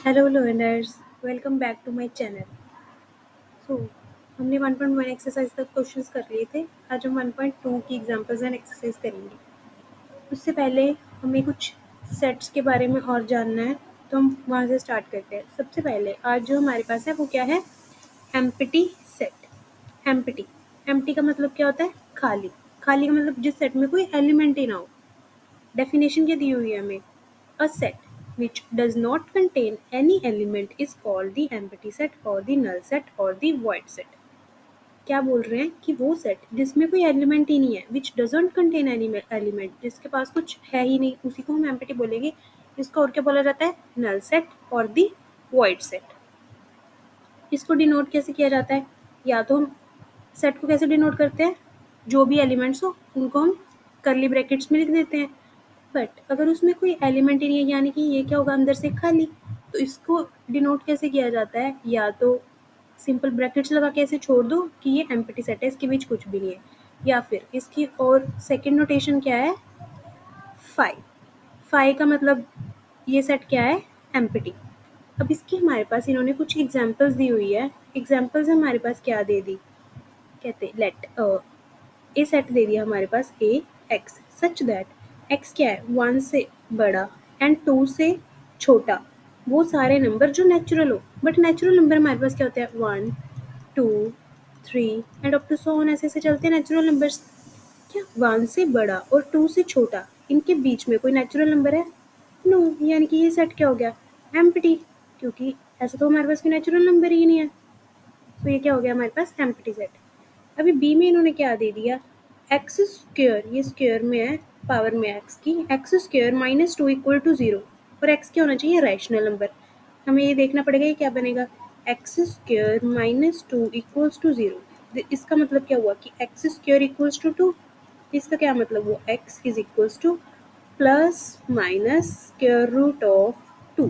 Hello learners, welcome back to my channel. So हमने 1.1 exercise तक questions कर लिए थे। आज हम 1.2 की एग्जांपल्स एंड एक्सरसाइज करेंगे। उससे पहले हमें कुछ सेट्स के बारे में और जानना है, तो हम वहाँ से स्टार्ट करते हैं। सबसे पहले आज जो हमारे पास है वो क्या है? Empty set. एम्प्टी का मतलब क्या होता है? खाली। खाली का मतलब जिस सेट में कोई एलिमेंट ही ना हो। डेफिनेशन क्या दी हुई है हमें? A set which does not contain any element is called the empty set or the null set or the void set. क्या बोल रहे हैं कि वो सेट जिसमें कोई एलिमेंट ही नहीं है, which doesn't contain any element, जिसके पास कुछ है ही नहीं, उसी को हम एम्प्टी बोलेंगे। इसको और क्या बोला जाता है? नल सेट और दी void सेट। इसको डिनोट कैसे किया जाता है? या तो हम सेट को कैसे डिनोट करते हैं? जो भी एलिमेंट्स हो उनको हम करली ब्रैकेट्स में लिख देते हैं। बट अगर उसमें कोई एलिमेंट ही नहीं है, यानी कि ये क्या होगा? अंदर से खाली। तो इसको डिनोट कैसे किया जाता है? या तो सिंपल ब्रैकेट्स लगा के ऐसे छोड़ दो कि ये एम्प्टी सेट है, इसके बीच कुछ भी नहीं है। या फिर इसकी और सेकेंड नोटेशन क्या है? फाई। फाई का मतलब ये सेट क्या है? एम्प्टी। अब इसकी हमारे पास इन्होंने कुछ एग्जाम्पल्स दी हुई है। एग्जाम्पल्स हमारे पास क्या दे दी? कहते लेट ए सेट दे दिया हमारे पास ए एक्स सच दैट एक्स क्या है? 1 से बड़ा एंड 2 से छोटा वो सारे नंबर जो नेचुरल हो। बट नेचुरल नंबर हमारे पास क्या होते हैं? 1 2 3 and up to so on, ऐसे ऐसे चलते हैं नेचुरल नंबर्स। क्या 1 से बड़ा और 2 से छोटा इनके बीच में कोई नेचुरल नंबर है? नो। यानी कि ये सेट क्या हो गया? एम्प्टी। क्योंकि ऐसा तो हमारे पास कोई नेचुरल नंबर ही नहीं है। तो ये क्या हो गया हमारे पास? Empty set. अभी बी में इन्होंने क्या दे दिया? एक्स स्क्वायर, ये स्क्वायर में है, पावर में एक्स की, x square minus 2 equal to 0। और एक्स क्या होना चाहिए? Rational number. हमें ये देखना पड़ेगा ये क्या बनेगा? X square minus 2 equals to 0। इसका मतलब क्या हुआ कि एक्स स्क्वायर इक्वल्स टू 2। इसका क्या मतलब हुआ? X is equals to plus minus square root of 2।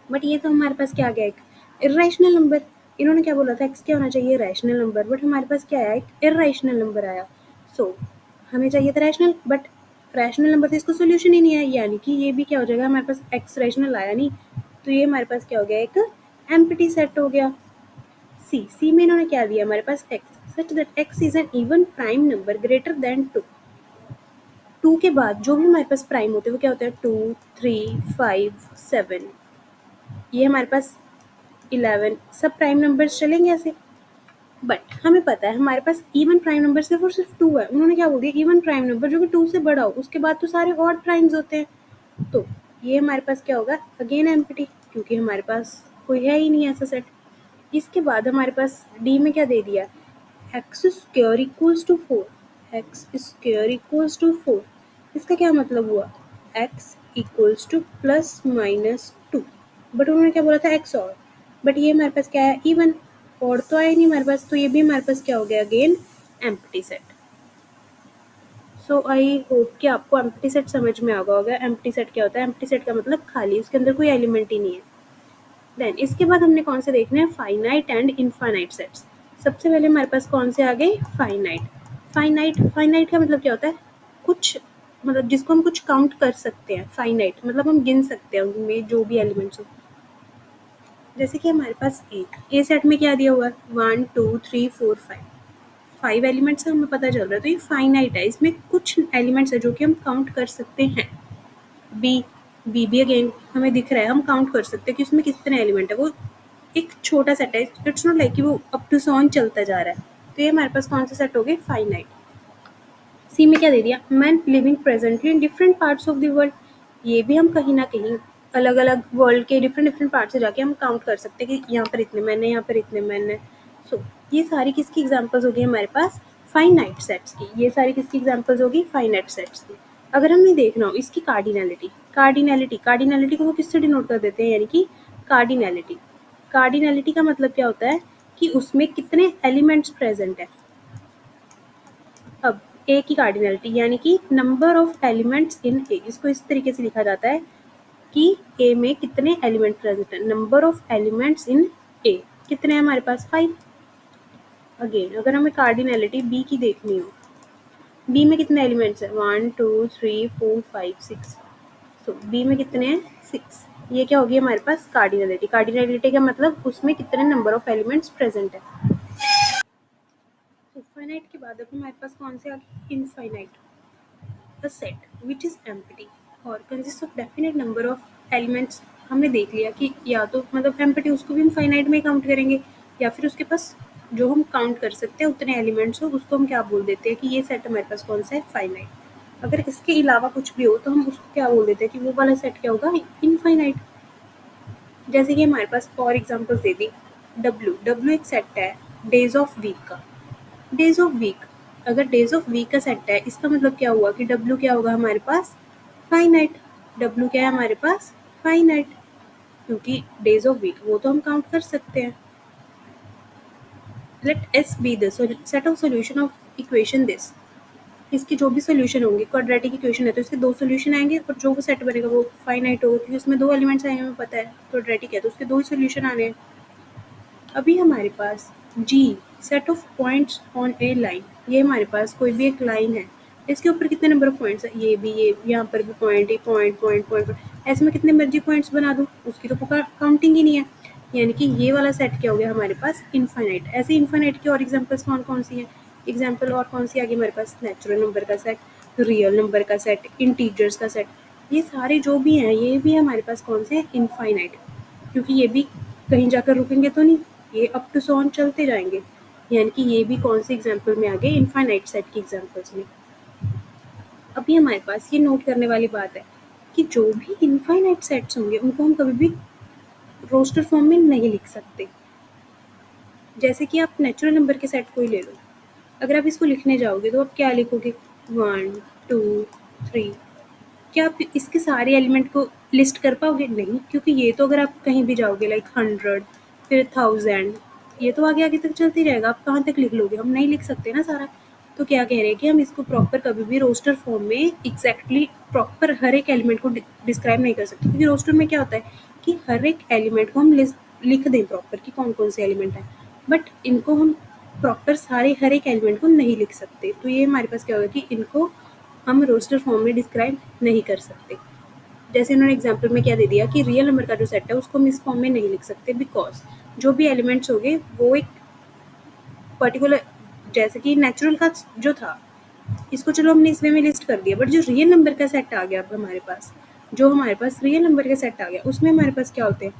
But ये तो हमारे पास क्या आ गया? एक इरेशनल नंबर। इन्होंने क्या बोला था? एक्स क्या होना चाहिए? Rational number. बट हमारे पास क्या आया? एक इरेशनल नंबर आया। सो हमें चाहिए था रैशनल, बट रैशनल नंबर तो इसको सोल्यूशन ही नहीं है, यानी कि ये भी क्या हो जाएगा? हमारे पास एक्स रैशनल आया नहीं, तो ये हमारे पास क्या हो गया? एक एम्प्टी सेट हो गया। सी में इन्होंने क्या दिया हमारे पास? X such that x is an even prime number greater than 2। 2 के बाद जो भी हमारे पास प्राइम होते हैं वो क्या होते हैं? 2 3 5 7, ये हमारे पास 11 सब प्राइम नंबर्स चलेंगे ऐसे। बट हमें पता है हमारे पास इवन प्राइम नंबर सिर्फ और सिर्फ 2 है। उन्होंने क्या बोल दिया? इवन प्राइम नंबर जो कि 2 से बड़ा हो, उसके बाद तो सारे ऑड प्राइम्स होते हैं। तो ये हमारे पास क्या होगा? अगेन एम्प्टी, क्योंकि हमारे पास कोई है ही नहीं ऐसा सेट। इसके बाद हमारे पास डी में क्या दे दिया? X square equals to 4। X square equals to 4, इसका क्या मतलब हुआ? X equals to plus minus 2। But उन्होंने क्या बोला था? एक्स और। बट ये हमारे पास क्या है? इवन। और तो आया नहीं हमारे पास, तो ये भी हमारे पास क्या हो गया? Again empty set. So I hope कि आपको एम्प्टी सेट समझ में आ गया होगा। एम्प्टी सेट क्या होता है? एम्प्टी सेट का मतलब खाली, उसके अंदर कोई एलिमेंट ही नहीं है। देन इसके बाद हमने कौन से देखने हैं? Finite and infinite sets. सबसे पहले हमारे पास कौन से आ गए? फाइनाइट। फाइनाइट का मतलब क्या होता है? कुछ, मतलब जिसको हम कुछ काउंट कर सकते हैं। फाइनाइट मतलब हम गिन सकते हैं उनमें जो भी एलिमेंट्स हो। जैसे कि हमारे पास ए सेट में क्या दिया हुआ है? 1 2 3 4 5, 5 एलिमेंट्स हमें पता चल रहा है, तो ये फाइनाइट है। इसमें कुछ एलिमेंट्स है जो कि हम काउंट कर सकते हैं। बी बी भी अगेन हमें दिख रहा है, हम काउंट कर सकते हैं कि उसमें कितने एलिमेंट है। वो एक छोटा सेट है, इट्स नॉट लाइक कि वो अप टू सॉन चलता जा रहा है। तो ये हमारे पास कौन से सेट हो गए? फाइनाइट। सी में क्या दे दिया? Man living presently in different parts of the world. ये भी हम कहीं ना कहीं अलग अलग वर्ल्ड के डिफरेंट डिफरेंट पार्ट से जाके हम काउंट कर सकते हैं कि यहाँ पर इतने मैन है, यहाँ पर इतने मैन है। सो ये सारी किसकी एग्जाम्पल्स होगी हमारे पास? फाइनाइट सेट्स की। ये सारी किसकी एग्जाम्पल्स होगी? फाइनाइट सेट्स की। अगर हमें देखना हो इसकी कार्डिनैलिटी, कार्डिनैलिटी को वो किससे डिनोट कर देते हैं? यानी कि कार्डिनैलिटी। कार्डिनैलिटी का मतलब क्या होता है? कि उसमें कितने एलिमेंट्स प्रेजेंट है। अब ए की कार्डिनैलिटी यानी कि नंबर ऑफ एलिमेंट्स इन ए, इसको इस तरीके से लिखा जाता है कि ए में कितने एलिमेंट प्रेजेंट है। नंबर ऑफ एलिमेंट्स इन ए कितने हैं हमारे पास? 5। अगेन अगर हमें कार्डिनैलिटी बी की देखनी हो, बी में कितने एलिमेंट्स है? 1 2 3 4 5 6। सो बी में कितने हैं? 6। ये क्या होगी हमारे पास कार्डिनलिटी। कार्डिनलिटी का मतलब उसमें कितने नंबर ऑफ एलिमेंट्स प्रेजेंट है। तो फाइनाइट के बाद अब हमारे पास कौन से आ गए, infinite. A set which is empty और consist of definite number of elements. हमने देख लिया कि या तो मतलब एम्प्टी उसको भी हम फाइनाइट में काउंट करेंगे, या फिर उसके पास जो हम काउंट कर सकते हैं उतने एलिमेंट्स हो उसको हम क्या बोल देते हैं कि ये सेट हमारे पास कौन सा है, फाइनाइट। अगर इसके अलावा कुछ भी हो तो हम उसको क्या बोल देते हैं कि वो वाला सेट क्या होगा, इनफाइनाइट। जैसे कि हमारे पास और एग्जांपल्स दे दी। डब्ल्यू एक सेट है डेज ऑफ वीक का। डेज ऑफ वीक, अगर डेज ऑफ वीक का सेट है इसका मतलब क्या हुआ कि डब्ल्यू क्या होगा हमारे पास, फाइनाइट। डब्ल्यू क्या है हमारे पास, फाइनाइट, क्योंकि डेज ऑफ वीक वो तो हम काउंट कर सकते हैं। Let S be the set of solution of equation this. इसके जो भी सॉल्यूशन होंगे, क्वाड्रेटिक इक्वेशन है तो इसके दो सॉल्यूशन आएंगे और जो वो सेट बनेगा वो फाइनाइट होगा, क्योंकि उसमें दो एलिमेंट्स आएंगे, हमें पता है क्वाड्रेटिक है तो उसके दो ही सॉल्यूशन आने हैं। अभी हमारे पास G set of points on a line, ये हमारे पास कोई भी एक लाइन है, इसके ऊपर कितने नंबर ऑफ पॉइंट्स है, ये भी, ये यहाँ पर भी पॉइंट, ये पॉइंट पॉइंट पॉइंट, ऐसे में कितने मर्जी पॉइंट्स बना दूँ उसकी तो काउंटिंग ही नहीं है। यानी कि ये वाला सेट क्या हो गया हमारे पास, इनफाइनाइट। ऐसे इनफाइनाइट की और एग्जांपल्स कौन कौन सी हैं, एग्जांपल और कौन सी आ गई हमारे पास, नेचुरल नंबर का सेट, रियल नंबर का सेट, इंटीजर्स का सेट, ये सारे जो भी हैं ये भी हमारे पास कौन से हैं, इनफाइनाइट। क्योंकि ये भी कहीं जाकर रुकेंगे तो नहीं, ये अप टू सो ऑन चलते जाएंगे। यानी कि ये भी कौन से एग्जाम्पल में आ गए, इनफाइनाइट सेट की एग्जाम्पल्स में। अभी हमारे पास ये नोट करने वाली बात है कि जो भी इनफाइनाइट सेट्स होंगे उनको हम कभी भी रोस्टर फॉर्म में नहीं लिख सकते। जैसे कि आप नेचुरल नंबर के सेट को ही ले लो, अगर आप इसको लिखने जाओगे तो आप क्या लिखोगे, 1 2 3, क्या आप इसके सारे एलिमेंट को लिस्ट कर पाओगे, नहीं, क्योंकि ये तो अगर आप कहीं भी जाओगे लाइक 100 फिर 1000, ये तो आगे आगे तक चलती रहेगा, आप कहाँ तक लिख लोगे, हम नहीं लिख सकते ना सारा। तो क्या कह रहे हैं कि हम इसको प्रॉपर कभी भी रोस्टर फॉर्म में एग्जैक्टली प्रॉपर हर एक एलिमेंट को डिस्क्राइब नहीं कर सकते, क्योंकि रोस्टर में क्या होता है कि हर एक एलिमेंट को हम लिख दें प्रॉपर कि कौन कौन से एलिमेंट है, बट इनको हम प्रॉपर सारे हर एक एलिमेंट को नहीं लिख सकते। तो ये हमारे पास क्या होगा कि इनको हम रोस्टर फॉर्म में डिस्क्राइब नहीं कर सकते। जैसे इन्होंने एग्जाम्पल में क्या दे दिया कि रियल नंबर का जो सेट है उसको हम इस फॉर्म में नहीं लिख सकते, बिकॉज जो भी एलिमेंट्स होंगे वो एक पर्टिकुलर, जैसे कि नेचुरल का जो था इसको चलो हमने इस वे में लिस्ट कर दिया, बट जो रियल नंबर का सेट आ गया अब हमारे पास, जो हमारे पास रियल नंबर का सेट आ गया उसमें हमारे पास क्या होते हैं,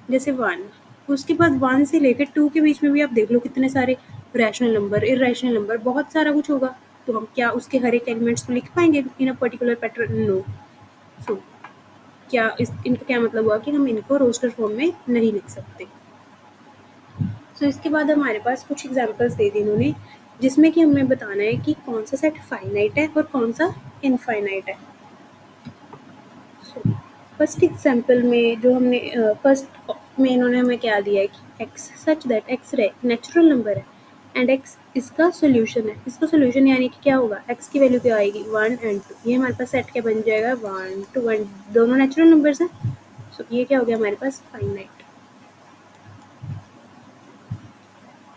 जैसे 1, उसके बाद 1 से लेकर 2 के बीच में भी आप देख लो कितने सारे रैशनल नंबर, इरेशनल नंबर, बहुत सारा कुछ होगा। तो हम क्या उसके हर एक एलिमेंट्स को लिख पाएंगे इन अ पर्टिकुलर पैटर्न, नो। सो क्या इनका क्या मतलब हुआ कि हम इनको रोस्टर फॉर्म में नहीं लिख सकते। सो इसके बाद हमारे पास कुछ एग्जांपल्स दे दी इन्होंने, जिसमें कि हमें बताना है कि कौन सा सेट फाइनाइट है और कौन सा इनफाइनाइट है। फर्स्ट एग्जांपल में जो हमने फर्स्ट में इन्होंने हमें क्या दिया है कि x such that x natural number है एंड x इसका सोल्यूशन है। इसका सोल्यूशन यानी कि क्या होगा, x की वैल्यू क्या आएगी, 1 एंड 2, ये हमारे पास सेट क्या बन जाएगा, 1 2 एंड दोनों नेचुरल नंबर्स हैं। सो ये क्या हो गया हमारे पास, finite.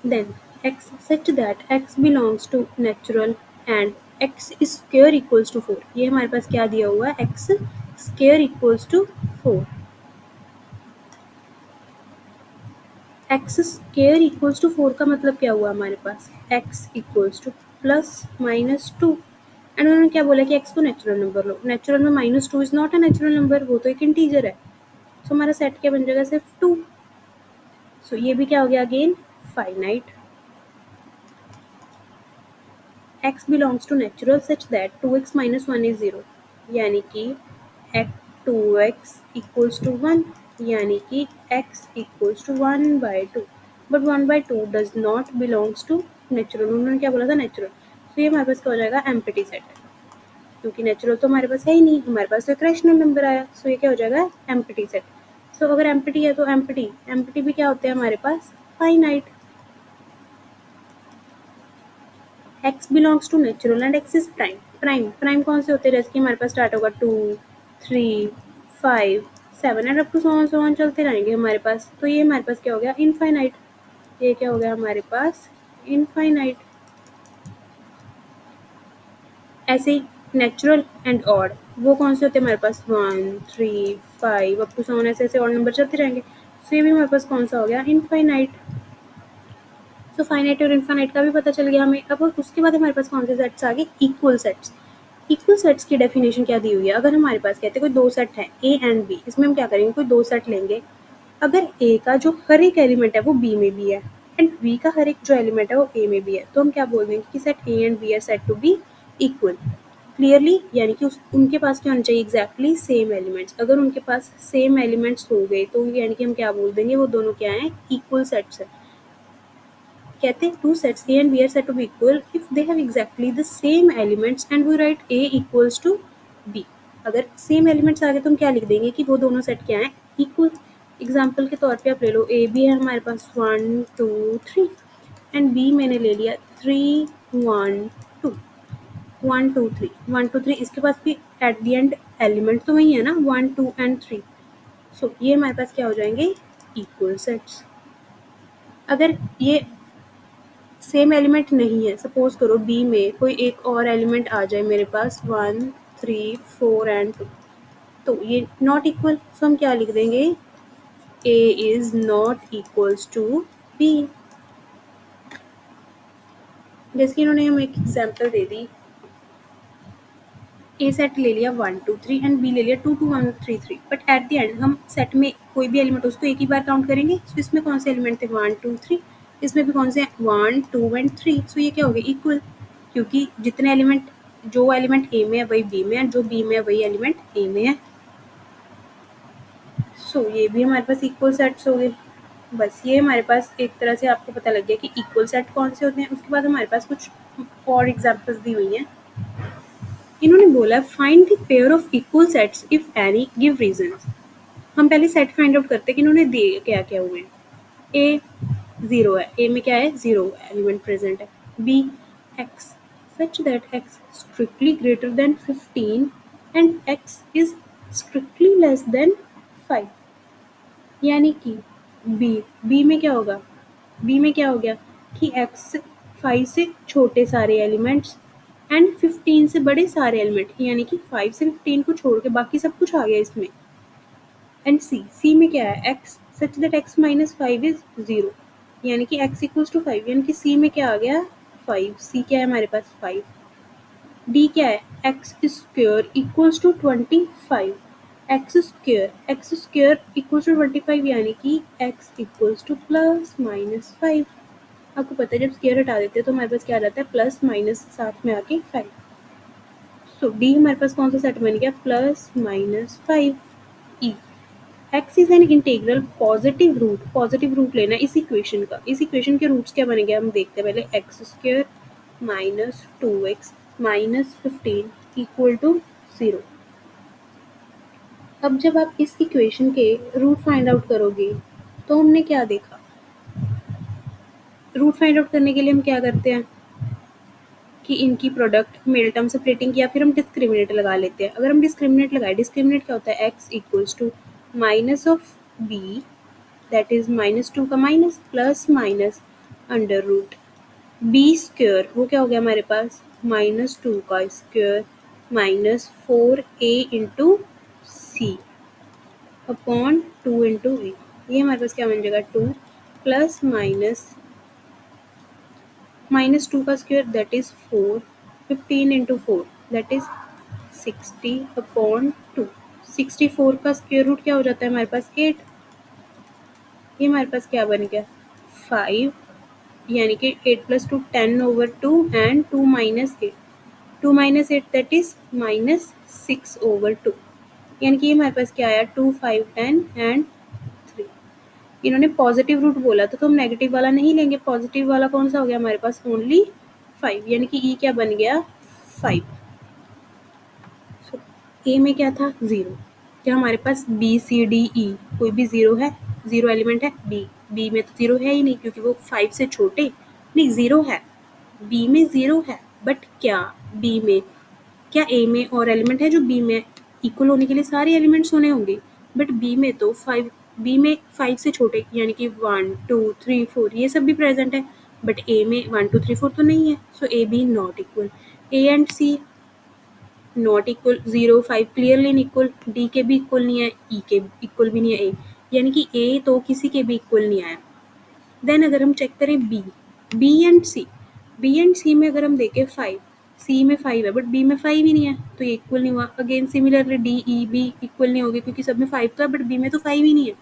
Then x such that x belongs to natural and x square equals to 4, ये हमारे पास क्या दिया हुआ है, x square equals to 4। x square equals to 4 का मतलब क्या हुआ हमारे पास, x equals to plus minus 2, and उन्होंने क्या बोला कि x को नेचुरल नंबर लो, नेचुरल में minus 2 is not a natural number, वो तो एक इंटीजर है। सो हमारा सेट क्या बन जाएगा, सिर्फ 2। सो ये भी क्या हो गया, again finite. x belongs to natural such that 2x minus 1 is 0, यानी कि 2x equals to 1, यानी कि x equals to 1 by 2, but 1 by 2 does not belongs to natural, उन्होंने क्या बोला था, नेचुरल। तो ये हमारे पास क्या हो जाएगा, एम्प्टी सेट, क्योंकि नेचुरल तो हमारे पास है ही नहीं, हमारे पास तो एक रैशनल नंबर आया। सो ये क्या हो जाएगा, एम्प्टी सेट। सो अगर एम्प्टी है तो एम्प्टी भी क्या होते हैं हमारे पास, finite. x belongs to natural and x is prime। Prime कौन से होते हैं, जैसे कि हमारे पास स्टार्ट होगा 2 3 5 7 and up to so on चलते रहेंगे हमारे पास। तो ये हमारे पास क्या हो गया, इनफाइनाइट। ये क्या हो गया हमारे पास, इनफाइनाइट। ऐसे ही नेचुरल एंड ऑड, वो कौन से होते हैं हमारे पास 1 3 5 अप टू 7 ऐसे ऐसे ऑड नंबर चलते रहेंगे। सो ये भी हमारे पास कौन सा हो गया, इनफाइनाइट। तो फाइनाइट और इनफाइनाइट का भी पता चल गया हमें। अब उसके बाद हमारे पास कौन से सेट्स आ गए, इक्वल सेट्स। इक्वल सेट्स की डेफिनेशन क्या दी हुई है, अगर हमारे पास कहते हैं कोई दो सेट है ए एंड बी, इसमें हम क्या करेंगे, कोई दो सेट लेंगे। अगर ए का जो हर एक एलिमेंट है वो बी में भी है एंड बी का हर एक जो एलिमेंट है वो ए में भी है, तो हम क्या बोल देंगे कि set A and B are set to be equal. Clearly, यानी कि उनके पास क्या होना चाहिए, एग्जैक्टली सेम एलिमेंट्स। अगर उनके पास सेम एलिमेंट्स हो गए तो यानी कि हम क्या बोल देंगे, वो दोनों क्या हैं, इक्वल सेट्स है। कहते हैं two sets A and B are set to be equal if they have exactly the same elements and we write A equals to B. अगर सेम एलिमेंट्स आ गए तो हम क्या लिख देंगे कि वो दोनों सेट क्या है, इक्वल। एग्जाम्पल के तौर पे आप ले लो, ए बी है हमारे पास 1 2 3 एंड बी मैंने ले लिया 3 1 2 1 2 3 1 2 3। इसके पास भी एट द एंड एलिमेंट तो वही है ना, 1 2 एंड 3। सो ये हमारे पास क्या हो जाएंगे, इक्वल सेट्स। अगर ये सेम एलिमेंट नहीं है, सपोज करो बी में कोई एक और एलिमेंट आ जाए मेरे पास 1 3 4 एंड 2, तो ये नॉट इक्वल। सो हम क्या लिख देंगे, A is not equals to B. जैसे कि इन्होंने हमें एक एग्जांपल दे दी, ए सेट ले लिया 1 2 3 एंड बी ले लिया 2 2 1 3 3, बट एट द एंड हम सेट में कोई भी एलिमेंट उसको एक ही बार काउंट करेंगे। सो इसमें कौन से एलिमेंट थे, 1 2 3, इसमें भी कौन से 1 2 एंड 3। सो ये क्या हो गया, इक्वल, क्योंकि जितने एलिमेंट, जो एलिमेंट ए में है वही बी में है, जो बी में है वही एलिमेंट ए में है। सो ये भी हमारे पास इक्वल सेट्स हो गए। बस ये हमारे पास एक तरह से आपको पता लग गया कि इक्वल सेट कौन से होते हैं। उसके बाद हमारे पास कुछ और एग्जांपल्स दी हुई हैं। इन्होंने बोला find the pair of equal sets if any, give reasons. हम पहले सेट फाइंड आउट करते हैं कि इन्होंने दिए क्या क्या हुए हैं। ए 0 है, ए में क्या है, 0 एलिमेंट प्रेजेंट है। B x such that x strictly greater than 15 and x is strictly less than 5। यानी कि बी में क्या होगा, बी में क्या हो गया कि एक्स 5 से छोटे सारे एलिमेंट्स एंड 15 से बड़े सारे एलिमेंट, यानी कि 5 से 15 को छोड़ के बाकी सब कुछ आ गया इसमें। एंड सी में क्या है, x such that x minus 5 is 0, यानी कि एक्स इक्वल्स टू 5, यानी कि सी में क्या आ गया 5। सी क्या है हमारे पास 5। डी क्या है, x square equals to 25। X square equals to 25, यानी कि x equals to plus minus 5। आपको पता है जब स्क्वायर हटा देते हैं तो हमारे पास क्या आ जाता है, प्लस माइनस साथ में आके 5। सो डी हमारे पास कौन सा सेट बन गया, plus minus 5। E x is an integral positive root, positive root लेना इस इक्वेशन का। इस इक्वेशन के रूट्स क्या बनेंगे हम देखते हैं पहले, x square minus 2x minus 15 equal to 0। अब जब आप इस इक्वेशन के रूट फाइंड आउट करोगे तो हमने क्या देखा, रूट फाइंड आउट करने के लिए हम क्या करते हैं कि इनकी प्रोडक्ट मिडिल टर्म सेपरेटिंग, या फिर हम डिस्क्रिमिनेट लगा लेते हैं। अगर हम डिस्क्रिमिनेट लगाए, डिस्क्रिमिनेट क्या होता है, x equals to minus of b that is -2 का minus plus minus under root b square, वो क्या हो गया हमारे पास -2 का square minus 4a into c upon 2 into a. ये हमारे पास क्या बन जाएगा 2 प्लस माइनस 2 का square that is 4, 15 into 4 that is 60 upon 2। 64 का स्क्वायर रूट क्या हो जाता है हमारे पास 8। ये हमारे पास क्या बन गया 5, यानी कि 8 plus 2 10 over 2 and 2 minus 8, 2 minus 8 that is minus 6 over 2। यानी कि ये हमारे पास क्या आया 2 5 10 एंड 3। इन्होंने पॉजिटिव रूट बोला तो हम नेगेटिव वाला नहीं लेंगे, पॉजिटिव वाला कौन सा हो गया हमारे पास ओनली 5, यानी कि ई क्या बन गया 5। ए में क्या था 0, क्या हमारे पास बी सी डी ई कोई भी 0 है, 0 एलिमेंट है। बी में तो 0 है ही नहीं क्योंकि वो 5 से छोटे, नहीं 0 है, बी में 0 है, बट क्या बी में, क्या ए में और एलिमेंट है जो बी में इक्वल होने के लिए सारे एलिमेंट्स होने होंगे, बट बी में तो 5, बी में 5 से छोटे यानी कि 1 2 3 4 ये सब भी प्रेजेंट है, बट ए में 1 2 3 4 तो नहीं है। So A B not equal. A and C not equal 0 5 clearly equal, D के भी इक्वल नहीं है, ई के इक्वल भी नहीं है, ए यानी कि ए तो किसी के भी इक्वल नहीं आया। देन अगर हम चेक करें बी एंड सी में अगर हम देखें 5, सी में 5 है बट बी में 5 ही नहीं है तो ये इक्वल नहीं हुआ। Again similarly D E be equal नहीं होगी क्योंकि सब में 5 तो है बट बी में तो 5 ही नहीं है।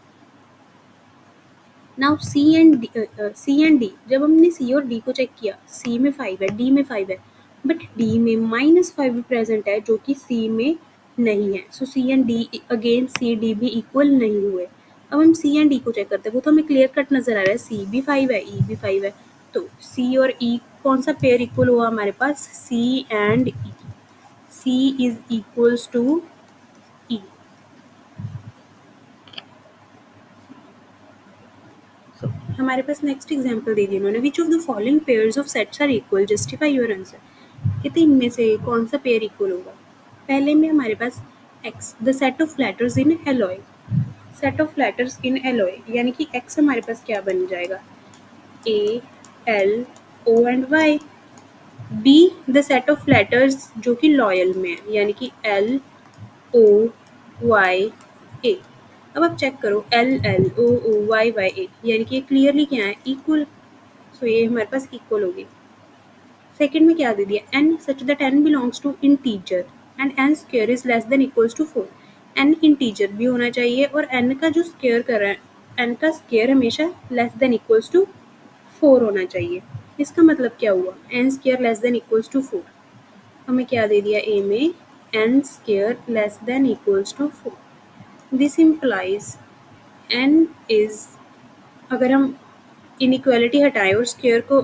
नाउ सी एंड डी, जब हमने सी और डी को चेक किया, सी में 5 है, डी में 5 है, बट डी में -5 भी प्रेजेंट है जो कि सी में नहीं है। So C and D again C D भी इक्वल नहीं हुए। अब हम सी एंड डी को चेक करते हैं, वो तो हमें क्लियर कट नजर आ रहा है, सी भी 5 है, ई भी 5 है, तो सी और ई कौन सा पेयर इक्वल हुआ हमारे पास, C and E, C is equals to E. हमारे पास नेक्स्ट एग्जांपल दे दी उन्होंने, which of the following pairs of sets are equal, justify your answer. कहते इनमें से कौन सा पेयर इक्वल होगा। पहले में हमारे पास x, the set of letters in alloy, set of letters in alloy यानी कि x हमारे पास क्या बन जाएगा, a l o and y। b, the set of letters जो कि लॉयल में है यानी कि l o y a। अब आप चेक करो l l o o y y a यानी कि ये क्लियरली क्या है, इक्वल। सो ये हमारे पास इक्वल होगी। सेकंड में क्या दे दिया, n such that n belongs to integer and n square is less than equals to 4। n integer भी होना चाहिए और n का जो स्क्वायर कर रहा है, n का स्क्वायर हमेशा लेस देन इक्वल्स टू 4 होना चाहिए। इसका मतलब क्या हुआ, n square less than equals to 4। हमें क्या दे दिया ए में, n square less than equals to 4। This implies n is, अगर हम इनइक्वालिटी हटाएं और स्क्वायर को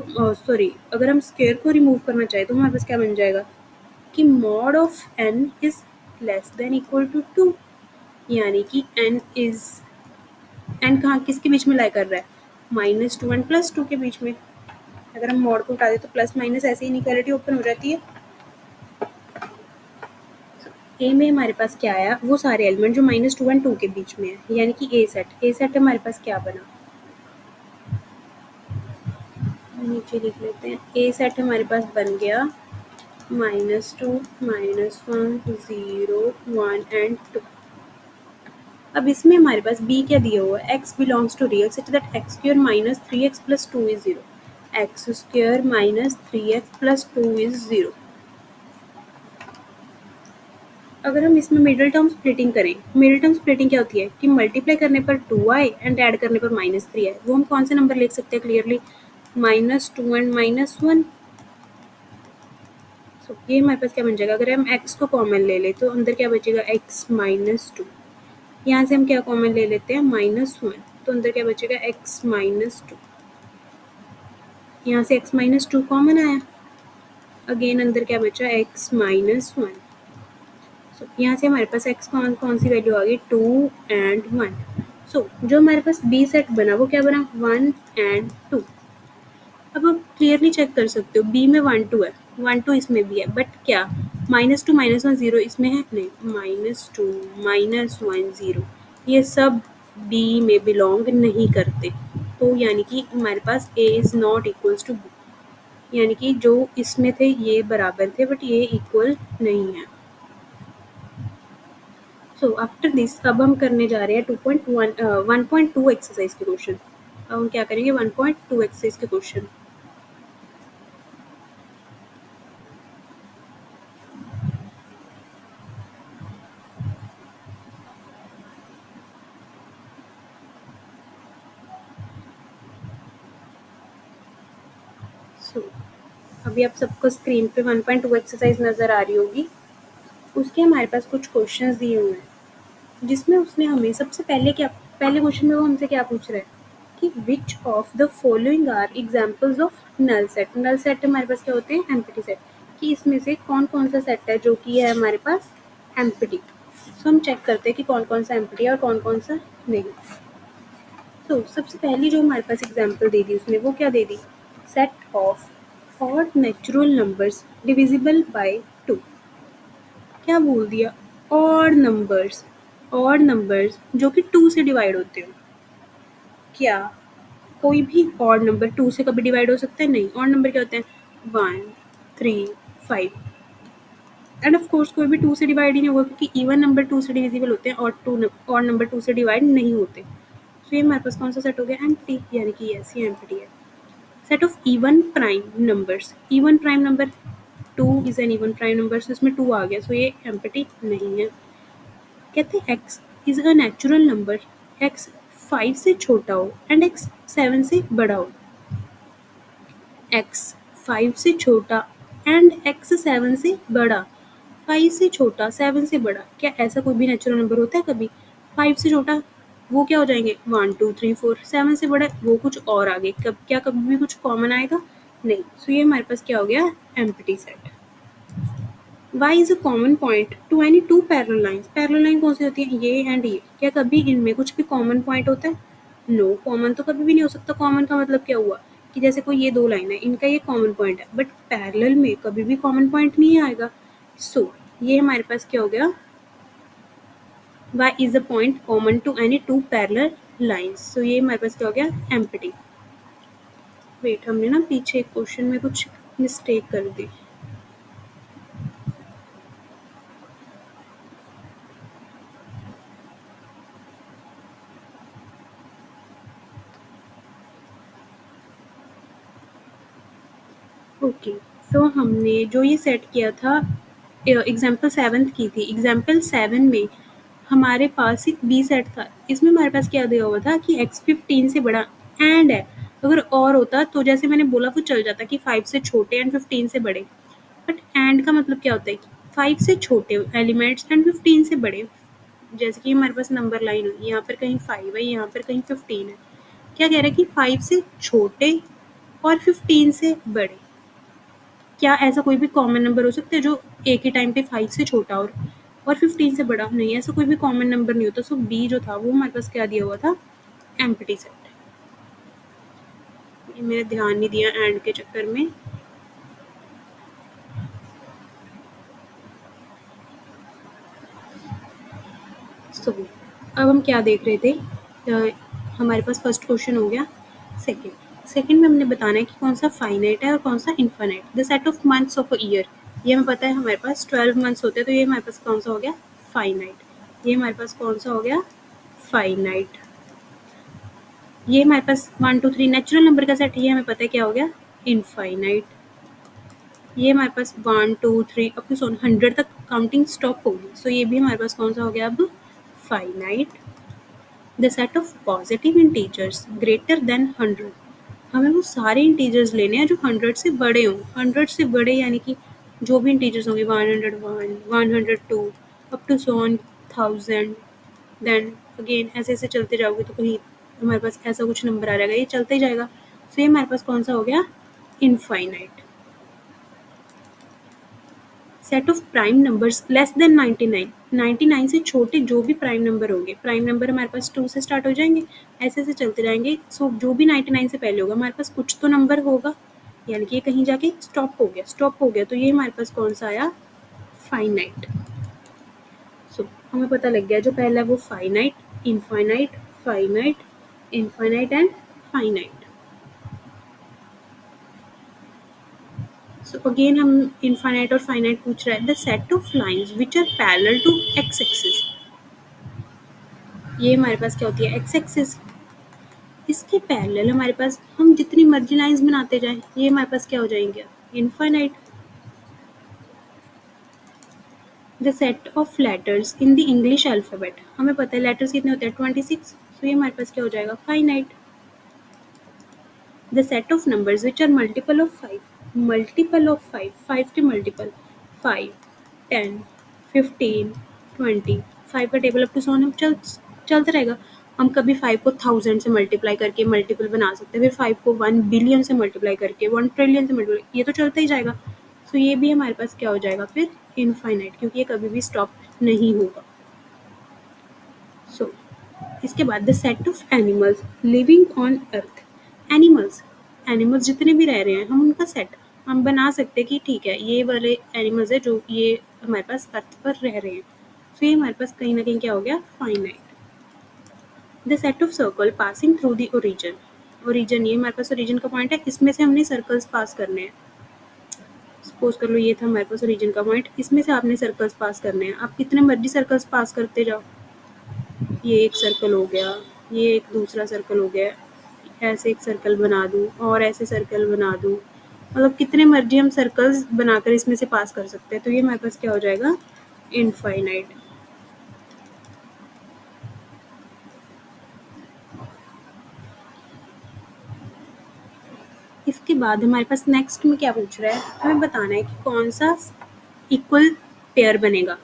अगर हम स्क्वायर को रिमूव करना चाहें तो हमारे पास क्या बन जाएगा कि mod of n is less than equal to 2 यानी कि n कहाँ किसके बीच में लाई कर रहा है, -2 एंड +2 के बीच में। अगर हम मॉड को हटा दें तो प्लस माइनस ऐसे इनइक्वालिटी ओपन हो जाती है। ए में हमारे पास क्या आया, वो सारे एलिमेंट जो -2 एंड 2 के बीच में है यानी कि ए सेट हमारे पास क्या बना, नीचे लिख लेते हैं, ए सेट हमारे पास बन गया -2 -1 0 1 एंड 2। अब इसमें हमारे पास b क्या दिया हुआ है, x belongs to real such that x square minus 3x plus 2 is 0, x square minus 3x plus 2 is 0। अगर हम इसमें मिडिल टर्म स्प्लिटिंग करें, मिडिल टर्म स्प्लिटिंग क्या होती है कि मल्टीप्लाई करने पर 2i एंड ऐड करने पर -3 है, वो हम कौन से नंबर लिख सकते हैं क्लियरली, -2 एंड -1। ये हमारे पास क्या बन जाएगा, अगर हम x को कॉमन ले ले तो अंदर क्या बचेगा, x -2। यहाँ से हम क्या कॉमन ले लेते हैं, -1, तो अंदर क्या बचेगा, x -2। यहाँ से x -2 कॉमन आया, अगेन अंदर क्या बचा, x -1। यहाँ से हमारे पास x कौन सी वैल्यू आ गई, 2 एंड 1। जो हमारे पास b सेट बना वो क्या बना, 1 एंड 2। अब आप क्लियरली चेक कर सकते हो, b में 1 2 है, 1 2 इसमें भी है, बट क्या -2 -1 0 इसमें है नहीं, -2 -1 0 ये सब b में बिलोंग नहीं करते। तो यानी कि हमारे पास a is not equals to b, यानी कि जो इसमें थे ये बराबर थे बट ये इक्वल नहीं है। सो आफ्टर दिस अब हम करने जा रहे हैं 1.2 एक्सरसाइज के क्वेश्चन। अब हम क्या करेंगे, 1.2 एक्सरसाइज के क्वेश्चन। सो अभी आप सबको स्क्रीन पे 1.2 एक्सरसाइज नज़र आ रही होगी। उसके हमारे पास कुछ क्वेश्चंस दिए हुए हैं जिसमें उसने हमें सबसे पहले क्वेश्चन में वो हमसे क्या पूछ रहा है कि which of the following are examples of null set. Null set हमारे पास क्या होते हैं, एम्प्टी सेट, कि इसमें से कौन कौन सा सेट है जो कि है हमारे पास एम्प्टी। सो हम चेक करते हैं कि कौन कौन सा एम्प्टी है और कौन कौन सा नहीं। तो सबसे पहली जो हमारे पास एग्जाम्पल दे दी उसने वो क्या दे दी, set of odd natural numbers divisible by 2। क्या बोल दिया, ऑड नंबर्स जो कि 2 से डिवाइड होते हो। क्या कोई भी ऑड नंबर 2 से कभी डिवाइड हो सकता है, नहीं। ऑड नंबर क्या होते हैं, 1 3 5। एंड ऑफ कोर्स कोई भी 2 से डिवाइड ही नहीं होगा, क्योंकि इवन नंबर 2 से डिविजिबल होते हैं और नंबर 2 से डिवाइड नहीं होते। तो ये हमारे पास कौन सा सेट हो गया? एम्प्टी, यानी कि यस, ये एम्प्टी है। Set of even prime numbers, even prime number 2 is an even prime number, so इसमें 2 आ गया, सो ये एम्प्टी नहीं है। कहते हैं x is a natural number, x 5 से छोटा हो एंड x 7 से बड़ा हो। x 5 से छोटा एंड x 7 से बड़ा। 5 से छोटा 7 से बड़ा, क्या ऐसा कोई भी नेचुरल नंबर होता है कभी? 5 से छोटा वो क्या हो जाएंगे? 1 2 3 4। 7 से बड़ा वो कुछ और आगे, क्या कभी भी कुछ कॉमन आएगा? नहीं। सो ये हमारे पास क्या हो गया? Empty set. y is a common point to any two parallel lines। Parallel line कौन सी होती है? ये एंड ये। क्या कभी इनमें कुछ भी कॉमन पॉइंट होता है? नो, कॉमन तो कभी भी नहीं हो सकता। कॉमन का मतलब क्या हुआ कि जैसे कोई ये 2 लाइन है, इनका ये कॉमन पॉइंट है, बट पैरेलल में कभी भी कॉमन पॉइंट नहीं आएगा। सो ये हमारे पास क्या हो गया? y is a point common to any two parallel lines। सो ये हमारे पास क्या हो गया? एम्प्टी। वेट, हमने ना पीछे एक क्वेश्चन में कुछ मिस्टेक कर दी। ओके, तो हमने जो ये सेट किया था, एग्जाम्पल 7 की थी। एग्जाम्पल 7 में हमारे पास एक बी सेट था। इसमें हमारे पास क्या दिया हुआ था कि x 15 से बड़ा एंड है। अगर और होता तो जैसे मैंने बोला वो चल जाता कि 5 से छोटे एंड 15 से बड़े, बट एंड का मतलब क्या होता है कि 5 से छोटे एलिमेंट्स एंड 15 से बड़े। जैसे कि हमारे पास नंबर लाइन हुई, यहाँ पर कहीं 5 है, यहाँ पर कहीं 15 है। क्या कह रहा है कि 5 से छोटे और 15 से बड़े। क्या ऐसा कोई भी कॉमन नंबर हो सकता है जो एक ही टाइम पे 5 से छोटा और 15 से बड़ा? नहीं, ऐसा कोई भी कॉमन नंबर नहीं होता। सो बी जो था वो हमारे पास क्या दिया हुआ था? Empty set. ये मैंने ध्यान नहीं दिया एंड के चक्कर में। सो अब हम क्या देख रहे थे? हमारे पास फर्स्ट क्वेश्चन हो गया। सेकेंड में हमने बताना है कि कौन सा फाइनाइट है और कौन सा infinite. The set of months of a year, ये हमें पता है हमारे पास 12 मंथ्स होते हैं, तो ये हमारे पास कौन सा हो गया? फाइनाइट। ये हमारे पास कौन सा हो गया? फाइनाइट। ये हमारे पास 1 2 3 नेचुरल नंबर का सेट, ये हमें पता है क्या हो गया? इनफाइनाइट। ये हमारे पास 1 2 3 अप टू 100 तक काउंटिंग स्टॉप होगी, सो ये भी हमारे पास कौन सा हो गया अब? Finite. The set of positive integers greater than 100, हमें वो सारे इंटीजर्स लेने हैं जो 100 से बड़े हों। 100 से बड़े यानी कि जो भी इंटीजर्स होंगे, 101 102 अप टू 1000। देन अगेन ऐसे ऐसे चलते जाओगे तो कहीं हमारे पास ऐसा कुछ नंबर आ जाएगा, ये चलता ही जाएगा। सो ये हमारे पास कौन सा हो गया? Infinite. Set of prime numbers less than 99, 99 से छोटे जो भी प्राइम नंबर होंगे। प्राइम नंबर हमारे पास 2 से स्टार्ट हो जाएंगे, ऐसे ऐसे चलते जाएंगे। सो जो भी 99 से पहले होगा हमारे पास कुछ तो नंबर होगा, यानी कि ये कहीं जाके स्टॉप हो गया, तो ये हमारे पास कौन सा आया? फाइनाइट। सो हमें पता लग गया जो पहला है वो finite, infinite, finite, infinite and finite. So again हम इनफाइनाइट और फाइनाइट पूछ रहा है। The set of lines which are parallel to x axis, ये हमारे पास क्या होती है? X axis. इसके पैरेलल हमारे पास हम जितनी मर्जी लाइंस बनाते जाएं, ये हमारे पास क्या हो जाएंगे? Infinite. The set of letters in the English alphabet, हमें पता है लेटर्स कितने होते हैं? 26, तो ये हमारे पास क्या हो जाएगा? Finite. The set of numbers which are multiple of 5, multiple of 5, 5 के मल्टीपल 5 10 15 20, 5 का टेबल अप टू 100 हम चलता रहेगा। हम कभी 5 को 1000 से मल्टीप्लाई करके मल्टीपल बना सकते हैं, फिर 5 को 1 बिलियन से मल्टीप्लाई करके 1 ट्रिलियन से मल्टीप्लाई, ये तो चलता ही जाएगा। सो ये भी हमारे पास क्या हो जाएगा फिर? इनफाइनाइट, क्योंकि ये कभी भी स्टॉप नहीं होगा। सो इसके बाद the set of animals living on earth, animals, animals जितने भी रह रहे हैं हम उनका सेट हम बना सकते हैं कि ठीक है ये वाले एनिमल्स है जो ये हमारे पास अर्थ पर रह रहे हैं। तो ये हमारे पास कहीं ना कहीं क्या हो गया? Finite. The set of circle passing through the origin, origin ये हमारे पास ओरिजिन का पॉइंट है, इसमें से हमने सर्कल्स पास करने हैं। सपोज कर लो ये था हमारे पास ओरिजिन का पॉइंट, इसमें से आपने सर्कल्स पास करने हैं, आप कितने मर्जी सर्कल्स पास करते जाओ। ये एक सर्कल हो गया, ये एक दूसरा सर्कल हो गया, ऐसे एक सर्कल बना दूँ और ऐसे सर्कल बना दूँ, मतलब कितने मर्जी हम सर्कल्स बनाकर इसमें से पास कर सकते हैं। तो ये हमारे पास क्या हो जाएगा, इनफाइनाइट। इसके बाद हमारे पास नेक्स्ट में क्या पूछ रहा है, हमें बताना है कि कौन सा इक्वल पेयर बनेगा,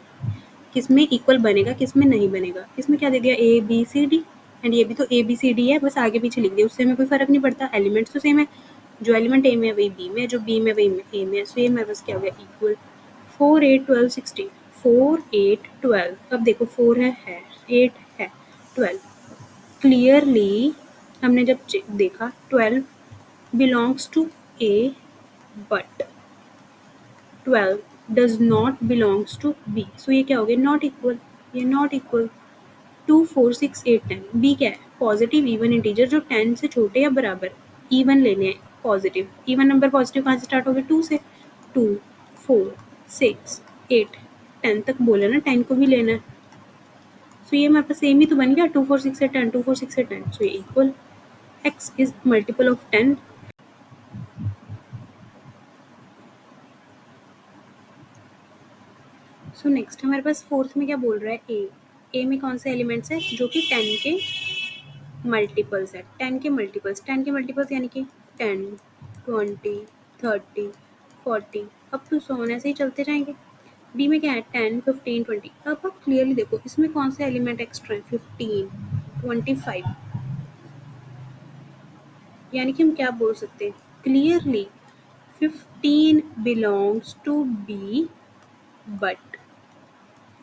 किसमें इक्वल बनेगा किसमें नहीं बनेगा। इसमें क्या दे दिया, A B C D, and ये भी तो ए बी सी डी है, बस आगे पीछे लिख दिया, उससे हमें कोई फर्क नहीं पड़ता, एलिमेंट्स तो सेम है, जो एलिमेंट ए में है वही बी में है, जो बी में वही ए में है। सो ये हमारे पास क्या हो गया, इक्वल 4 8 12 16, 4 8 12। अब देखो 4 है 8 है 12, क्लियरली हमने जब देखा 12 belongs to A but 12 does not belongs to B. So ये क्या हो गया, नॉट इक्वल, ये नॉट इक्वल। 2 4 6 8 10, B क्या है, पॉजिटिव इवन इंटीजर जो 10 से छोटे या बराबर, इवन लेने हैं, पॉजिटिव इवन नंबर, पॉजिटिव कहाँ से स्टार्ट हो गए, 2 से, 2 4 6 8 10 तक बोले ना, 10 को भी लेना है। सो ये हमारे पास सेम ही तो बन गया, 2 4 6 8 10, 2 4 6 8 10। सो ये equal, x is multiple of 10। So next हमारे पास फोर्थ में क्या बोल रहा है, ए में कौन से एलिमेंट्स है, जो कि 10 के मल्टीपल्स है, 10 के मल्टीपल्स, 10 के मल्टीपल्स यानी कि 10 20 30 40 अप टू सो ऑन, ऐसे ही चलते जाएंगे। बी में क्या है, 10 15 20। अब आप क्लियरली देखो इसमें कौन से एलिमेंट एक्स्ट्रा है, 15 25, यानी कि हम क्या बोल सकते हैं, clearly 15 belongs to B but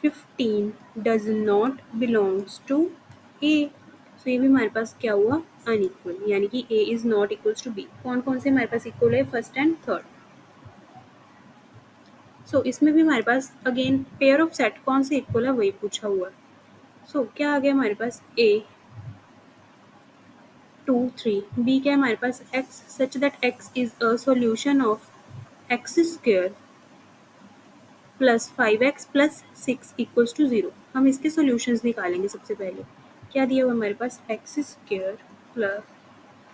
15 does not belongs to A। सो ये भी हमारे पास क्या हुआ, अनइक्वल, यानी कि A is not equals to B। कौन कौन से हमारे पास इक्वल है, फर्स्ट एंड थर्ड। सो इसमें भी हमारे पास अगेन पेयर ऑफ सेट कौन से इक्वल है वही पूछा हुआ है। सो क्या आ गया हमारे पास, A 2 3, B क्या है हमारे पास, X such that X is a solution of x square plus 5x plus 6 equals to 0। हम इसके सॉल्यूशंस निकालेंगे। सबसे पहले क्या दिया हुआ हमारे पास, x square plus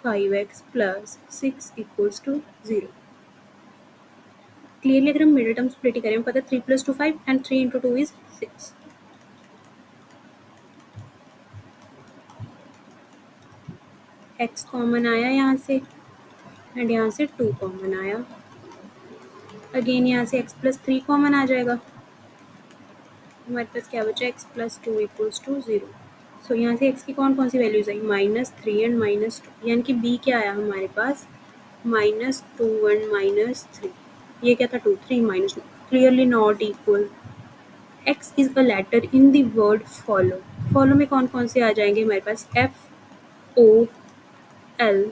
5x plus 6 equals to 0। Clearly अगर हम मिडिल टर्म स्प्लिट करें, पता है 3 + 2 5 एंड 3 × 2 इज 6। x कॉमन आया यहाँ से एंड यहाँ से 2 कॉमन आया, अगेन यहाँ से x प्लस 3 कॉमन आ जाएगा, हमारे पास क्या बचा, x प्लस 2 इक्वल्स टू 0। सो यहाँ से x की कौन कौन सी वैल्यूज आई, -3 एंड -2, यानी कि b क्या आया हमारे पास, -2 एंड -3। ये क्या था, 2 3 -2, clearly not equal. x is a letter in the word follow. Follow में कौन कौन से आ जाएंगे हमारे पास, f o l,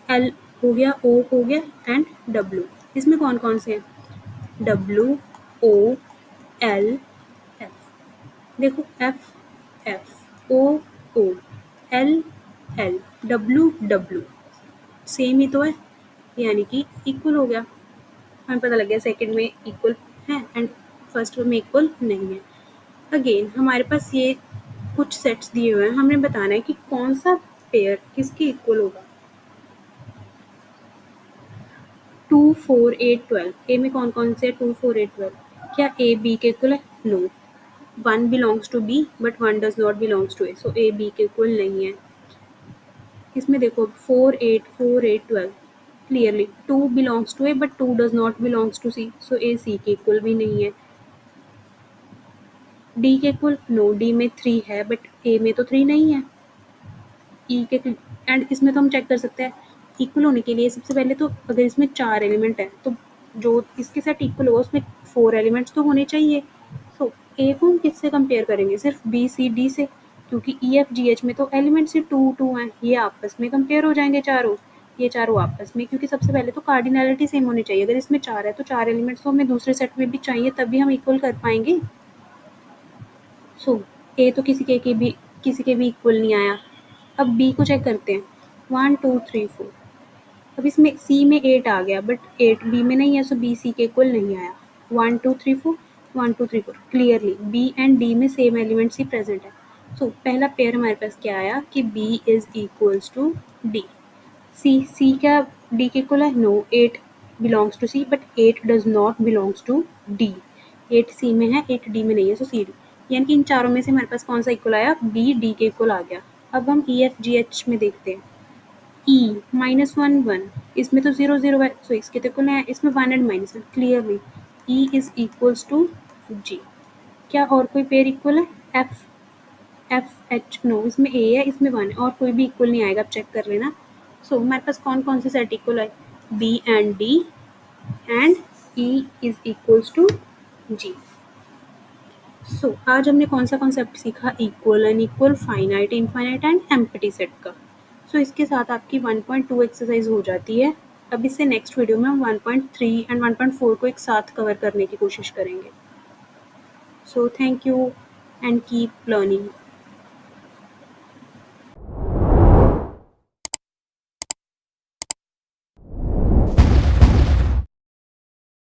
l हो गया, o हो गया एंड w। इसमें कौन कौन से हैं, w o l f। देखो f o o l l w w same ही तो है, यानी कि इक्वल हो गया। हमें पता लग गया सेकंड में इक्वल है एंड फर्स्ट में इक्वल नहीं है। अगेन हमारे पास ये कुछ सेट्स दिए हुए हैं, हमें बताना है कि कौन सा पेयर किसके इक्वल होगा। 2 4 8 12, ए में कौन कौन से 2 4 8 12, क्या ए बी के इक्वल है, no. 1 belongs to B but 1 does not belongs to A, so A B के इक्वल नहीं है। इसमें देखो 4 8 4 8 12, clearly 2 belongs to A but 2 does not belongs to C, so A C के इक्वल भी नहीं है। डी के इक्वल, नो, डी में 3 है बट ए में तो 3 नहीं है। ई के एंड इसमें तो हम चेक कर सकते हैं इक्वल होने के लिए। सबसे पहले तो अगर इसमें 4 एलिमेंट है तो जो इसके साथ इक्वल होगा उसमें 4 एलिमेंट्स तो होने चाहिए। सो ए को हम किससे कंपेयर करेंगे, सिर्फ बी सी डी से, क्योंकि ई एफ जी एच में तो एलिमेंट सिर्फ 2 2 हैं, ये आपस में कंपेयर हो जाएंगे चारों, ये चारों आपस में, क्योंकि सबसे पहले तो कार्डिनैलिटी सेम होनी चाहिए। अगर इसमें 4 है तो 4 एलिमेंट्स तो हमें दूसरे सेट में भी चाहिए, तभी हम इक्वल कर पाएंगे। सो ए तो किसी के भी इक्वल नहीं आया। अब बी को चेक करते हैं, 1 2 3 4, अब इसमें सी में 8 आ गया बट 8 बी में नहीं है, सो बी सी के इक्वल नहीं आया। 1 2 3 4 1 2 3 4 क्लियरली बी एंड डी में सेम एलिमेंट्स ही प्रेजेंट है। सो पहला पेयर हमारे पास क्या आया कि B is equals to D. C क्या डी के इक्वल है? No, 8 belongs to C but 8 does not belongs to D. 8 C में है, 8 डी में नहीं है, सो सी डी। यानी कि इन चारों में से हमारे पास कौन सा इक्वल आया? बी डी के इक्वल आ गया। अब हम ई एफ जी एच में देखते हैं। ई -1 1 इसमें तो 0 0 है, सो इसके तो इक्वल है, इसमें 1 and -1 clearly E is equals to G. क्या और कोई पेयर इक्वल है? एफ एच नो, इसमें ए है, इसमें 1 है, और कोई भी इक्वल नहीं आएगा, आप चेक कर लेना। सो हमारे पास कौन कौन से सेट इक्वल है? B and D and E is equals to G. So आज हमने कौन सा कॉन्सेप्ट सीखा? Equal, unequal, finite, infinite and empty set का। सो इसके साथ आपकी 1.2 एक्सरसाइज हो जाती है। अब इससे नेक्स्ट वीडियो में हम 1.3 एंड 1.4 को एक साथ कवर करने की कोशिश करेंगे। So thank you and keep learning.